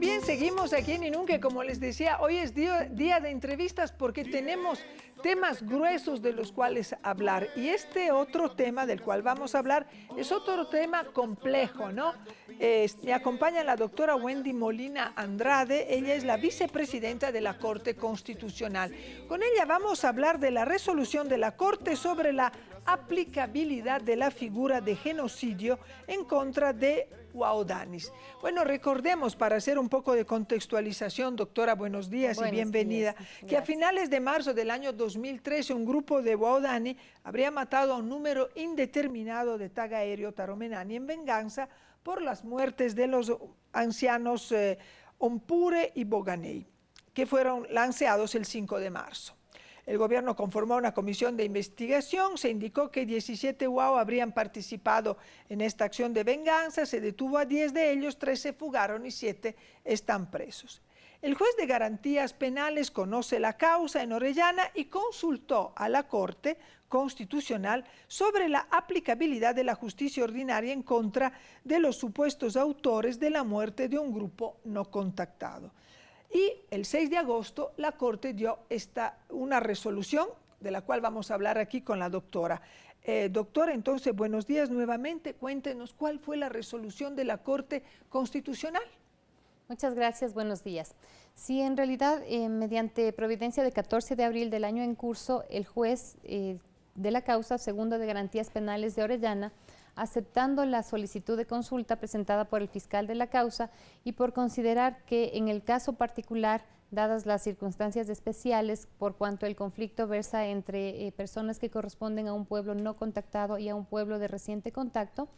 bien, seguimos aquí en Inunque. Como les decía, hoy es día de entrevistas porque tenemos temas gruesos de los cuales hablar. Y este otro tema del cual vamos a hablar es otro tema complejo, ¿no? Me acompaña la doctora Wendy Molina Andrade. Ella es la vicepresidenta de la Corte Constitucional. Con ella vamos a hablar de la resolución de la Corte sobre la aplicabilidad de la figura de genocidio en contra de Waodanis. Bueno, recordemos, para hacer un poco de contextualización, doctora, buenos días y bienvenida, que a finales de marzo del año 2013 un grupo de Waodani habría matado a un número indeterminado de Tagaero Taromenani en venganza por las muertes de los ancianos Ompure y Boganey, que fueron lanceados el 5 de marzo. El gobierno conformó una comisión de investigación, se indicó que 17 Wao habrían participado en esta acción de venganza, se detuvo a 10 de ellos, 3 se fugaron y 7 están presos. El juez de garantías penales conoce la causa en Orellana y consultó a la Corte Constitucional sobre la aplicabilidad de la justicia ordinaria en contra de los supuestos autores de la muerte de un grupo no contactado. Y el 6 de agosto la Corte dio una resolución de la cual vamos a hablar aquí con la doctora. Doctora, entonces, buenos días nuevamente. Cuéntenos cuál fue la resolución de la Corte Constitucional. Muchas gracias, buenos días. Sí, en realidad, mediante providencia de 14 de abril del año en curso, el juez de la causa segundo de garantías penales de Orellana, aceptando la solicitud de consulta presentada por el fiscal de la causa y por considerar que en el caso particular, dadas las circunstancias especiales, por cuanto el conflicto versa entre personas que corresponden a un pueblo no contactado y a un pueblo de reciente contacto,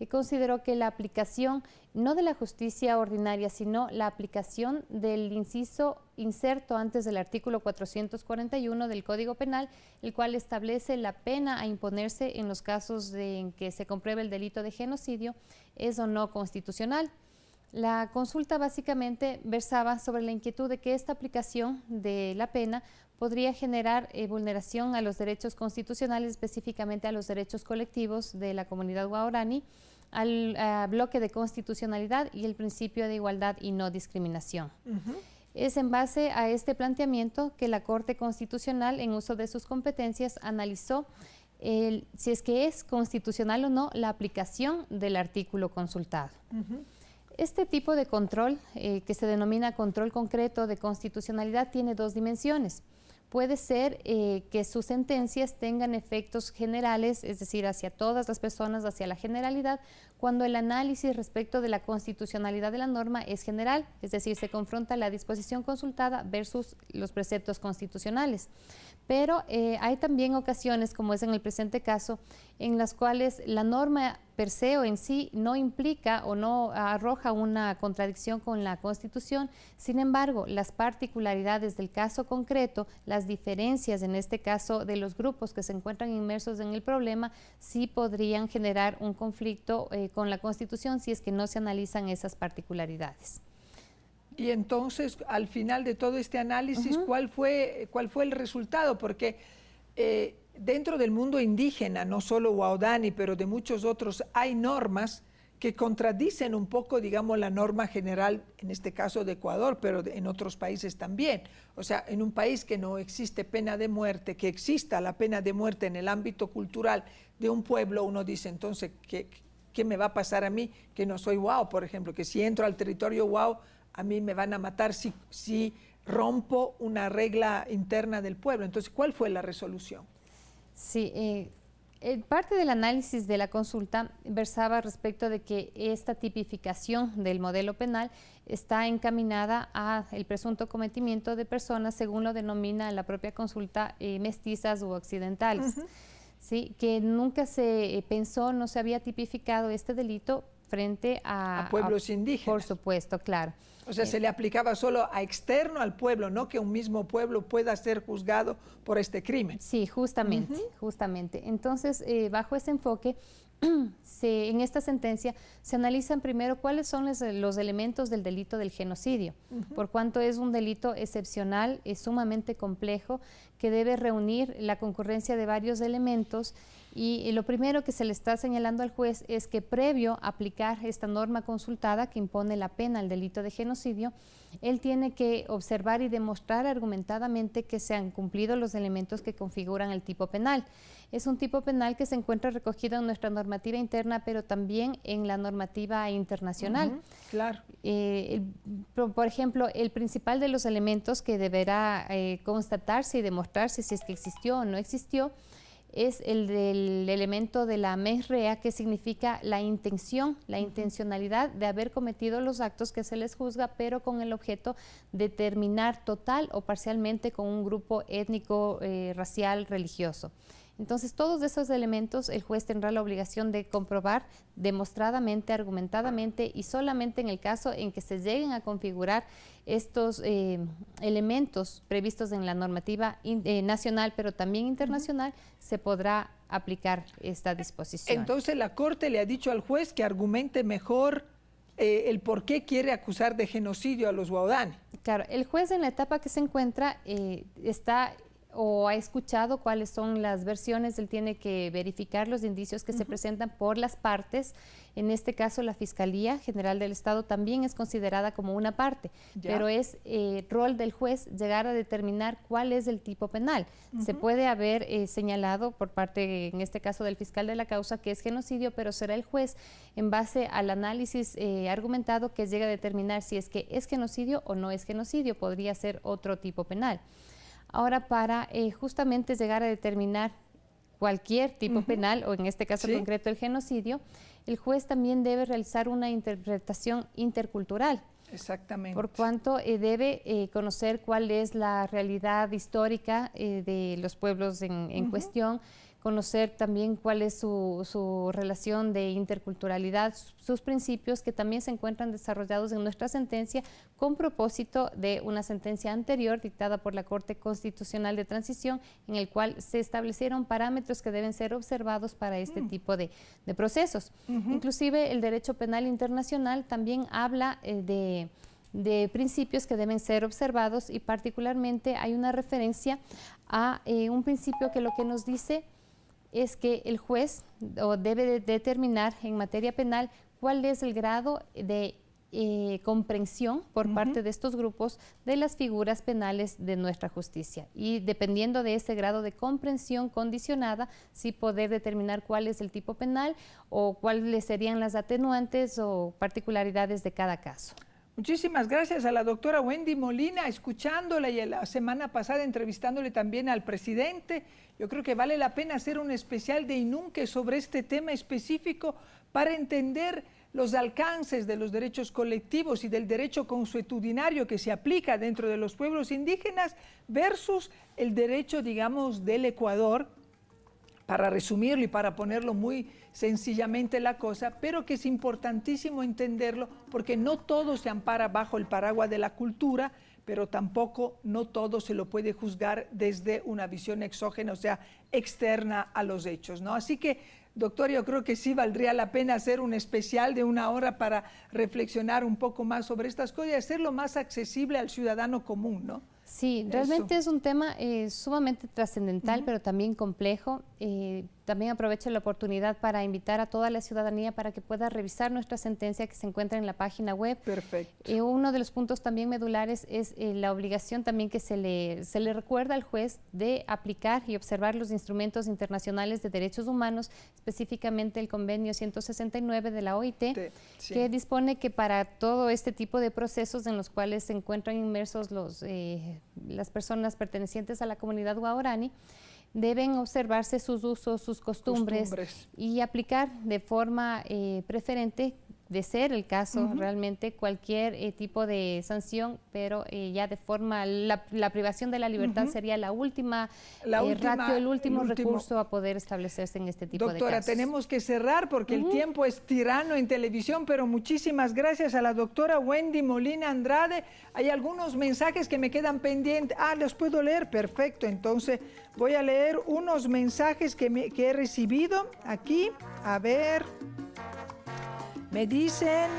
consideró que la aplicación no de la justicia ordinaria, sino la aplicación del inserto antes del artículo 441 del Código Penal, el cual establece la pena a imponerse en los casos en que se compruebe el delito de genocidio, es o no constitucional. La consulta básicamente versaba sobre la inquietud de que esta aplicación de la pena podría generar vulneración a los derechos constitucionales, específicamente a los derechos colectivos de la comunidad guaraní, al bloque de constitucionalidad y el principio de igualdad y no discriminación. Es en base a este planteamiento que la Corte Constitucional, en uso de sus competencias, analizó si es que es constitucional o no la aplicación del artículo consultado. Este tipo de control, que se denomina control concreto de constitucionalidad, tiene dos dimensiones. Puede ser que sus sentencias tengan efectos generales, es decir, hacia todas las personas, hacia la generalidad, cuando el análisis respecto de la constitucionalidad de la norma es general, es decir, se confronta la disposición consultada versus los preceptos constitucionales. Pero hay también ocasiones, como es en el presente caso, en las cuales la norma per se o en sí no implica o no arroja una contradicción con la Constitución. Sin embargo, las particularidades del caso concreto, las diferencias en este caso de los grupos que se encuentran inmersos en el problema, sí podrían generar un conflicto con la Constitución si es que no se analizan esas particularidades. Y entonces, al final de todo este análisis, ¿cuál fue el resultado? Porque dentro del mundo indígena, no solo Waodani, pero de muchos otros, hay normas que contradicen un poco, digamos, la norma general, en este caso de Ecuador, pero en otros países también. O sea, en un país que no existe pena de muerte, que exista la pena de muerte en el ámbito cultural de un pueblo, uno dice, entonces, ¿qué me va a pasar a mí que no soy Wao, por ejemplo? Que si entro al territorio Wao, a mí me van a matar si rompo una regla interna del pueblo. Entonces, ¿cuál fue la resolución? Sí, parte del análisis de la consulta versaba respecto de que esta tipificación del modelo penal está encaminada al presunto cometimiento de personas, según lo denomina la propia consulta, mestizas u occidentales. Sí, que nunca se pensó, no se había tipificado este delito frente a pueblos indígenas. Por supuesto, claro. O sea, se le aplicaba solo a externo al pueblo, no que un mismo pueblo pueda ser juzgado por este crimen. Sí, justamente, justamente. Entonces, bajo ese enfoque, en esta sentencia se analizan primero cuáles son los elementos del delito del genocidio, por cuanto es un delito excepcional, es sumamente complejo, que debe reunir la concurrencia de varios elementos, y lo primero que se le está señalando al juez es que previo a aplicar esta norma consultada que impone la pena al delito de genocidio, genocidio, él tiene que observar y demostrar argumentadamente que se han cumplido los elementos que configuran el tipo penal. Es un tipo penal que se encuentra recogido en nuestra normativa interna, pero también en la normativa internacional. Claro. Por ejemplo, el principal de los elementos que deberá constatarse y demostrarse si es que existió o no existió es el del elemento de la mens rea, que significa la intención, la intencionalidad de haber cometido los actos que se les juzga, pero con el objeto de terminar total o parcialmente con un grupo étnico, racial, religioso. Entonces, todos esos elementos el juez tendrá la obligación de comprobar demostradamente, argumentadamente, y solamente en el caso en que se lleguen a configurar estos elementos previstos en la normativa nacional, pero también internacional, se podrá aplicar esta disposición. Entonces, la Corte le ha dicho al juez que argumente mejor el por qué quiere acusar de genocidio a los guaudanes. Claro, el juez en la etapa que se encuentra está o ha escuchado cuáles son las versiones, él tiene que verificar los indicios que se presentan por las partes. En este caso, la Fiscalía General del Estado también es considerada como una parte, pero es rol del juez llegar a determinar cuál es el tipo penal. Se puede haber señalado por parte, en este caso, del fiscal de la causa, que es genocidio, pero será el juez, en base al análisis argumentado, que llega a determinar si es que es genocidio o no es genocidio, podría ser otro tipo penal. Ahora, para justamente llegar a determinar cualquier tipo penal, o en este caso concreto el genocidio, el juez también debe realizar una interpretación intercultural. Exactamente. Por cuanto debe conocer cuál es la realidad histórica de los pueblos en cuestión, conocer también cuál es su relación de interculturalidad, sus principios, que también se encuentran desarrollados en nuestra sentencia, con propósito de una sentencia anterior dictada por la Corte Constitucional de Transición, en el cual se establecieron parámetros que deben ser observados para este tipo de procesos. Inclusive el derecho penal internacional también habla de principios que deben ser observados, y particularmente hay una referencia a un principio que lo que nos dice es que el juez debe determinar en materia penal cuál es el grado de comprensión por parte de estos grupos de las figuras penales de nuestra justicia, y dependiendo de ese grado de comprensión condicionada, sí poder determinar cuál es el tipo penal o cuáles serían las atenuantes o particularidades de cada caso. Muchísimas gracias a la doctora Wendy Molina, escuchándola, y la semana pasada entrevistándole también al presidente. Yo creo que vale la pena hacer un especial de INUNCE sobre este tema específico para entender los alcances de los derechos colectivos y del derecho consuetudinario que se aplica dentro de los pueblos indígenas versus el derecho, digamos, del Ecuador, para resumirlo y para ponerlo muy sencillamente la cosa, pero que es importantísimo entenderlo porque no todo se ampara bajo el paraguas de la cultura, pero tampoco no todo se lo puede juzgar desde una visión exógena, o sea, externa a los hechos, ¿no? Así que, doctor, yo creo que sí valdría la pena hacer un especial de 1 hora para reflexionar un poco más sobre estas cosas y hacerlo más accesible al ciudadano común, ¿no? Sí, realmente es un tema sumamente trascendental, pero también complejo. También aprovecho la oportunidad para invitar a toda la ciudadanía para que pueda revisar nuestra sentencia que se encuentra en la página web. Perfecto. Uno de los puntos también medulares es la obligación también que se le recuerda al juez de aplicar y observar los instrumentos internacionales de derechos humanos, específicamente el convenio 169 de la OIT, que dispone que para todo este tipo de procesos en los cuales se encuentran inmersos las personas pertenecientes a la comunidad guaraní, deben observarse sus usos, sus costumbres y aplicar de forma preferente, de ser el caso realmente, cualquier tipo de sanción, pero ya de forma, la privación de la libertad sería la última ratio, el último recurso a poder establecerse en este tipo de casos. Doctora, tenemos que cerrar porque el tiempo es tirano en televisión, pero muchísimas gracias a la doctora Wendy Molina Andrade. Hay algunos mensajes que me quedan pendientes. ¿Los puedo leer? Perfecto, entonces voy a leer unos mensajes que he recibido aquí. A ver... Me dicen,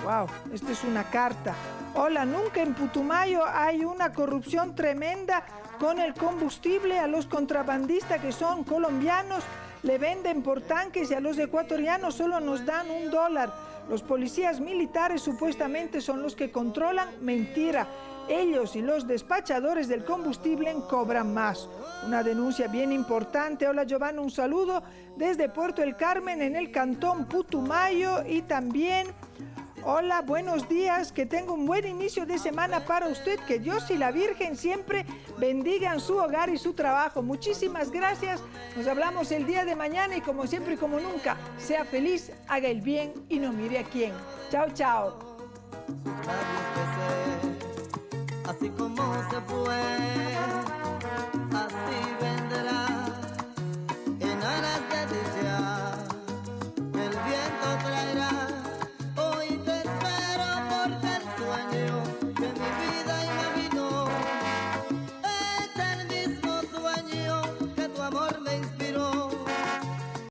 wow, esta es una carta. Hola, nunca en Putumayo hay una corrupción tremenda con el combustible. A los contrabandistas que son colombianos le venden por tanques y a los ecuatorianos solo nos dan $1. Los policías militares supuestamente son los que controlan. Mentira. Ellos y los despachadores del combustible cobran más. Una denuncia bien importante. Hola Giovanna, un saludo desde Puerto El Carmen en el cantón Putumayo. Y también, hola, buenos días, que tenga un buen inicio de semana para usted. Que Dios y la Virgen siempre bendigan su hogar y su trabajo. Muchísimas gracias. Nos hablamos el día de mañana y como siempre y como nunca, sea feliz, haga el bien y no mire a quién. Chao, chao. Así como se fue.